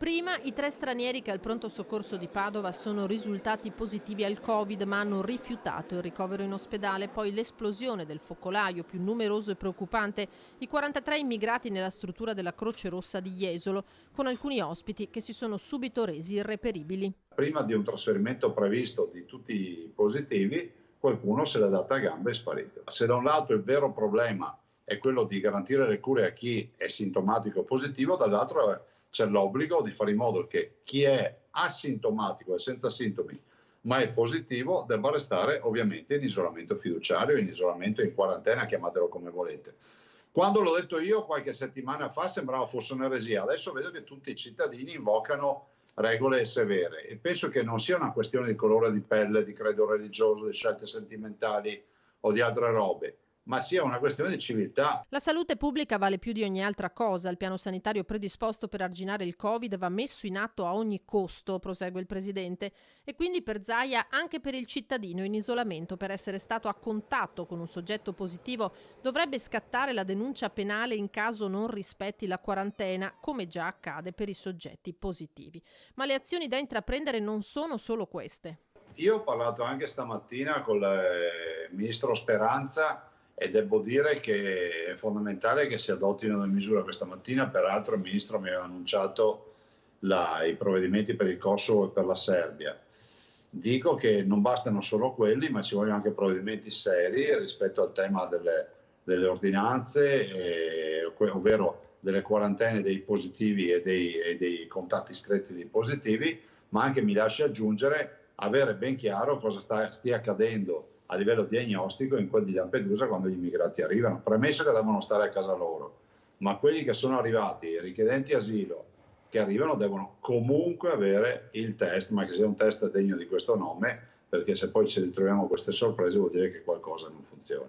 Prima i 3 stranieri che al pronto soccorso di Padova sono risultati positivi al Covid ma hanno rifiutato il ricovero in ospedale, poi l'esplosione del focolaio più numeroso e preoccupante, i 43 immigrati nella struttura della Croce Rossa di Jesolo, con alcuni ospiti che si sono subito resi irreperibili. Prima di un trasferimento previsto di tutti i positivi, qualcuno se l'è data a gambe e è sparito. Se da un lato il vero problema è quello di garantire le cure a chi è sintomatico positivo, dall'altro c'è l'obbligo di fare in modo che chi è asintomatico e senza sintomi ma è positivo debba restare ovviamente in isolamento fiduciario, in isolamento, in quarantena, chiamatelo come volete. Quando l'ho detto io qualche settimana fa sembrava fosse un'eresia, adesso vedo che tutti i cittadini invocano regole severe e penso che non sia una questione di colore di pelle, di credo religioso, di scelte sentimentali o di altre robe, ma sia una questione di civiltà. La salute pubblica vale più di ogni altra cosa. Il piano sanitario predisposto per arginare il Covid va messo in atto a ogni costo, prosegue il presidente. E quindi per Zaia, anche per il cittadino in isolamento, per essere stato a contatto con un soggetto positivo, dovrebbe scattare la denuncia penale in caso non rispetti la quarantena, come già accade per i soggetti positivi. Ma le azioni da intraprendere non sono solo queste. Io ho parlato anche stamattina con il ministro Speranza e devo dire che è fondamentale che si adottino delle misure. Questa mattina, peraltro, il ministro mi aveva annunciato i provvedimenti per il Kosovo e per la Serbia. Dico che non bastano solo quelli, ma ci vogliono anche provvedimenti seri rispetto al tema delle ordinanze, ovvero delle quarantene dei positivi e dei contatti stretti dei positivi, ma anche, mi lasci aggiungere, avere ben chiaro cosa stia accadendo a livello diagnostico in quel di Lampedusa quando gli immigrati arrivano, premesso che devono stare a casa loro, ma quelli che sono arrivati, richiedenti asilo, che arrivano devono comunque avere il test, ma che sia un test degno di questo nome, perché se poi ci ritroviamo queste sorprese vuol dire che qualcosa non funziona.